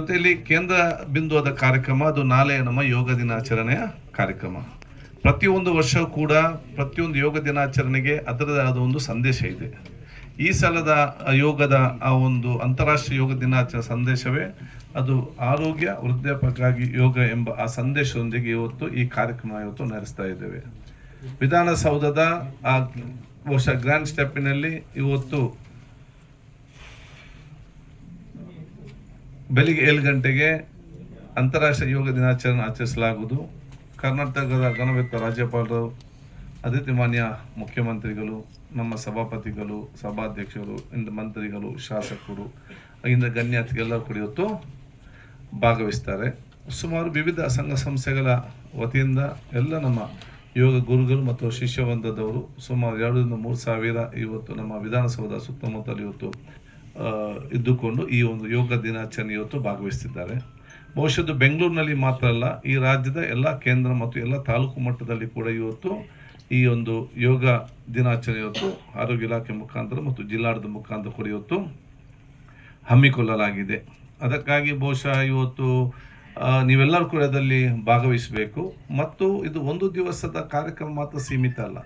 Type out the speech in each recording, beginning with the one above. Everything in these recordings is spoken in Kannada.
ಜೊತೆಯಲ್ಲಿ ಕೇಂದ್ರ ಬಿಂದುವಾದ ಕಾರ್ಯಕ್ರಮ ಅದು ನಾಳೆ ನಮ್ಮ ಯೋಗ ದಿನಾಚರಣೆಯ ಕಾರ್ಯಕ್ರಮ. ಪ್ರತಿಯೊಂದು ವರ್ಷ ಕೂಡ ಪ್ರತಿಯೊಂದು ಯೋಗ ದಿನಾಚರಣೆಗೆ ಅದರದೇ ಆದ ಒಂದು ಸಂದೇಶ ಇದೆ. ಈ ಸಲದ ಯೋಗದ ಆ ಒಂದು ಅಂತಾರಾಷ್ಟ್ರೀಯ ಯೋಗ ದಿನಾಚರಣೆ ಸಂದೇಶವೇ ಅದು ಆರೋಗ್ಯ ವೃದ್ಧಾಪ್ಯಕ್ಕಾಗಿ ಯೋಗ ಎಂಬ ಆ ಸಂದೇಶದೊಂದಿಗೆ ಇವತ್ತು ಈ ಕಾರ್ಯಕ್ರಮ ಇವತ್ತು ನಡೆಸ್ತಾ ಇದ್ದೇವೆ. ವಿಧಾನಸೌಧದ ಆ ಬಹುಶಃ ಗ್ರ್ಯಾಂಡ್ ಸ್ಟೆಪ್ಪಿನಲ್ಲಿ ಇವತ್ತು ಬೆಳಿಗ್ಗೆ 7 ಗಂಟೆಗೆ ಅಂತಾರಾಷ್ಟ್ರೀಯ ಯೋಗ ದಿನಾಚರಣೆ ಆಚರಿಸಲಾಗುವುದು. ಕರ್ನಾಟಕದ ಗಣವಿತ್ತ ರಾಜ್ಯಪಾಲರು, ಅತಿಥಿ ಮಾನ್ಯ ಮುಖ್ಯಮಂತ್ರಿಗಳು, ನಮ್ಮ ಸಭಾಪತಿಗಳು, ಸಭಾಧ್ಯಕ್ಷರು, ಮಂತ್ರಿಗಳು, ಶಾಸಕರು, ಇಂದ ಗಣ್ಯಾತಿಥಿಗಳೆಲ್ಲರೂ ಕೂಡ ಇವತ್ತು ಭಾಗವಹಿಸ್ತಾರೆ. ಸುಮಾರು ವಿವಿಧ ಸಂಘ ಸಂಸ್ಥೆಗಳ ವತಿಯಿಂದ ಎಲ್ಲ ನಮ್ಮ ಯೋಗ ಗುರುಗಳು ಮತ್ತು ಶಿಷ್ಯವೃಂದದವರು ಸುಮಾರು 2-3 ಸಾವಿರ ಇವತ್ತು ನಮ್ಮ ವಿಧಾನಸೌಧ ಸುತ್ತಮುತ್ತಲು ಇವತ್ತು ಇದ್ದುಕೊಂಡು ಈ ಒಂದು ಯೋಗ ದಿನಾಚರಣೆ ಇವತ್ತು ಭಾಗವಹಿಸ್ತಿದ್ದಾರೆ. ಬಹುಶಃ ಬೆಂಗಳೂರಿನಲ್ಲಿ ಮಾತ್ರ ಅಲ್ಲ, ಈ ರಾಜ್ಯದ ಎಲ್ಲ ಕೇಂದ್ರ ಮತ್ತು ಎಲ್ಲ ತಾಲೂಕು ಮಟ್ಟದಲ್ಲಿ ಕೂಡ ಇವತ್ತು ಈ ಒಂದು ಯೋಗ ದಿನಾಚರಣೆ ಇವತ್ತು ಆರೋಗ್ಯ ಇಲಾಖೆ ಮುಖಾಂತರ ಮತ್ತು ಜಿಲ್ಲಾಡಳಿತದ ಮುಖಾಂತರ ಕೂಡ ಇವತ್ತು ಹಮ್ಮಿಕೊಳ್ಳಲಾಗಿದೆ. ಅದಕ್ಕಾಗಿ ಬಹುಶಃ ಇವತ್ತು ನೀವೆಲ್ಲರೂ ಕೂಡ ಅದರಲ್ಲಿ ಭಾಗವಹಿಸಬೇಕು. ಮತ್ತು ಇದು ಒಂದು ದಿವಸದ ಕಾರ್ಯಕ್ರಮ ಮಾತ್ರ ಸೀಮಿತ ಅಲ್ಲ.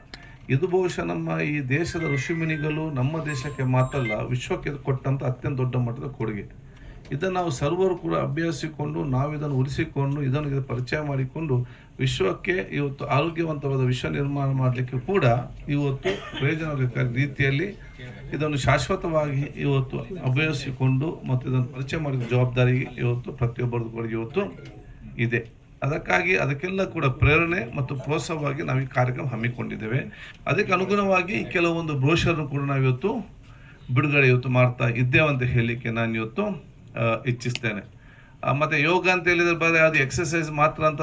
ಇದು ಬಹುಶಃ ನಮ್ಮ ಈ ದೇಶದ ಋಷಿಮುನಿಗಳು ನಮ್ಮ ದೇಶಕ್ಕೆ ಮಾತ್ರ ಅಲ್ಲ, ವಿಶ್ವಕ್ಕೆ ಕೊಟ್ಟಂಥ ಅತ್ಯಂತ ದೊಡ್ಡ ಮಟ್ಟದ ಕೊಡುಗೆ. ಇದನ್ನು ನಾವು ಸರ್ವರು ಕೂಡ ಅಭ್ಯಸಿಕೊಂಡು ನಾವು ಇದನ್ನು ಉಳಿಸಿಕೊಂಡು ಇದನ್ನು ಪರಿಚಯ ಮಾಡಿಕೊಂಡು ವಿಶ್ವಕ್ಕೆ ಇವತ್ತು ಆರೋಗ್ಯವಂತವಾದ ವಿಶ್ವ ನಿರ್ಮಾಣ ಮಾಡಲಿಕ್ಕೆ ಕೂಡ ಇವತ್ತು ಪ್ರಯೋಜನಕಾರಿ ರೀತಿಯಲ್ಲಿ ಇದನ್ನು ಶಾಶ್ವತವಾಗಿ ಇವತ್ತು ಅಭ್ಯಸಿಕೊಂಡು ಮತ್ತು ಇದನ್ನು ಪರಿಚಯ ಮಾಡಿದ ಜವಾಬ್ದಾರಿ ಇವತ್ತು ಪ್ರತಿಯೊಬ್ಬರದ್ದು ಕೂಡ ಇವತ್ತು ಇದೆ. ಅದಕ್ಕಾಗಿ ಅದಕ್ಕೆಲ್ಲ ಕೂಡ ಪ್ರೇರಣೆ ಮತ್ತು ಪ್ರೋತ್ಸಾಹವಾಗಿ ನಾವು ಈ ಕಾರ್ಯಕ್ರಮ ಹಮ್ಮಿಕೊಂಡಿದ್ದೇವೆ. ಅದಕ್ಕೆ ಅನುಗುಣವಾಗಿ ಕೆಲವೊಂದು ಬ್ರೋಷರ್ನು ಕೂಡ ನಾವು ಇವತ್ತು ಬಿಡುಗಡೆ ಇವತ್ತು ಮಾಡ್ತಾ ಇದ್ದೇವೆ ಅಂತ ಹೇಳಲಿಕ್ಕೆ ನಾನು ಇವತ್ತು ಇಚ್ಛಿಸ್ತೇನೆ. ಮತ್ತು ಯೋಗ ಅಂತ ಹೇಳಿದರೆ ಬರೀ ಅದು ಎಕ್ಸಸೈಸ್ ಮಾತ್ರ ಅಂತ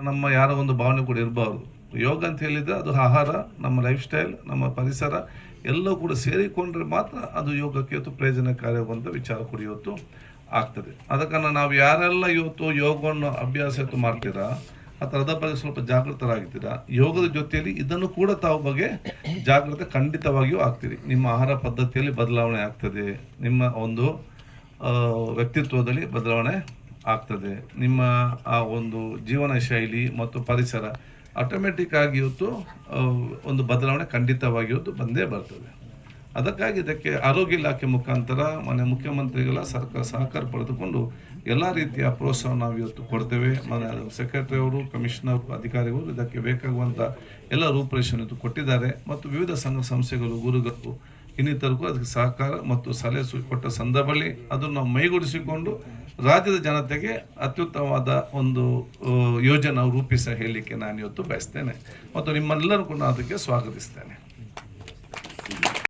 ನಮ್ಮ ಯಾರೋ ಒಂದು ಭಾವನೆ ಕೂಡ ಇರಬಾರ್ದು. ಯೋಗ ಅಂತ ಹೇಳಿದರೆ ಅದು ಆಹಾರ, ನಮ್ಮ ಲೈಫ್ ಸ್ಟೈಲ್, ನಮ್ಮ ಪರಿಸರ ಎಲ್ಲವೂ ಕೂಡ ಸೇರಿಕೊಂಡ್ರೆ ಮಾತ್ರ ಅದು ಯೋಗಕ್ಕೆ ಇವತ್ತು ಪ್ರಯೋಜನಕಾರಿಯಾಗುವಂಥ ವಿಚಾರ ಕೂಡ ಇವತ್ತು ಆಗ್ತದೆ. ಅದಕ್ಕೆ ನಾವು ಯಾರೆಲ್ಲ ಇವತ್ತು ಯೋಗವನ್ನು ಅಭ್ಯಾಸ ಇವತ್ತು ಮಾಡ್ತೀರಾ ಅಥವಾ ಅದರ ಬಗ್ಗೆ ಸ್ವಲ್ಪ ಜಾಗೃತರಾಗ್ತೀರಾ, ಯೋಗದ ಜೊತೆಯಲ್ಲಿ ಇದನ್ನು ಕೂಡ ತಾವು ಬಗ್ಗೆ ಜಾಗೃತೆ ಖಂಡಿತವಾಗಿಯೂ ಆಗ್ತೀರಿ. ನಿಮ್ಮ ಆಹಾರ ಪದ್ಧತಿಯಲ್ಲಿ ಬದಲಾವಣೆ ಆಗ್ತದೆ, ನಿಮ್ಮ ಒಂದು ವ್ಯಕ್ತಿತ್ವದಲ್ಲಿ ಬದಲಾವಣೆ ಆಗ್ತದೆ, ನಿಮ್ಮ ಆ ಒಂದು ಜೀವನ ಶೈಲಿ ಮತ್ತು ಪರಿಸರ ಆಟೋಮೆಟಿಕ್ ಆಗಿ ಇವತ್ತು ಒಂದು ಬದಲಾವಣೆ ಖಂಡಿತವಾಗಿ ಇವತ್ತು ಬಂದೇ ಬರ್ತದೆ. ಅದಕ್ಕಾಗಿ ಇದಕ್ಕೆ ಆರೋಗ್ಯ ಇಲಾಖೆ ಮುಖಾಂತರ ಮಾನ್ಯ ಮುಖ್ಯಮಂತ್ರಿಗಳ ಸರ್ಕಾರ ಸಹಕಾರ ಪಡೆದುಕೊಂಡು ಎಲ್ಲ ರೀತಿಯ ಪ್ರೋತ್ಸಾಹ ನಾವು ಇವತ್ತು ಕೊಡ್ತೇವೆ. ಸೆಕ್ರೆಟರಿ ಅವರು, ಕಮಿಷನರ್, ಅಧಿಕಾರಿಗಳು ಇದಕ್ಕೆ ಬೇಕಾಗುವಂಥ ಎಲ್ಲ ರೂಪರೇಷನ್ ಇವತ್ತು ಕೊಟ್ಟಿದ್ದಾರೆ. ಮತ್ತು ವಿವಿಧ ಸಂಘ ಸಂಸ್ಥೆಗಳು, ಗುರುಗಳು, ಇನ್ನಿತರಗೂ ಅದಕ್ಕೆ ಸಹಕಾರ ಮತ್ತು ಸಲಹೆ ಕೊಟ್ಟ ಸಂದರ್ಭದಲ್ಲಿ ಅದನ್ನು ನಾವು ಮೈಗೂಡಿಸಿಕೊಂಡು ರಾಜ್ಯದ ಜನತೆಗೆ ಅತ್ಯುತ್ತಮವಾದ ಒಂದು ಯೋಜನೆ ರೂಪಿಸ ಹೇಳಲಿಕ್ಕೆ ನಾನು ಇವತ್ತು ಬಯಸ್ತೇನೆ ಮತ್ತು ನಿಮ್ಮೆಲ್ಲರೂ ಕೂಡ ಅದಕ್ಕೆ ಸ್ವಾಗತಿಸ್ತೇನೆ.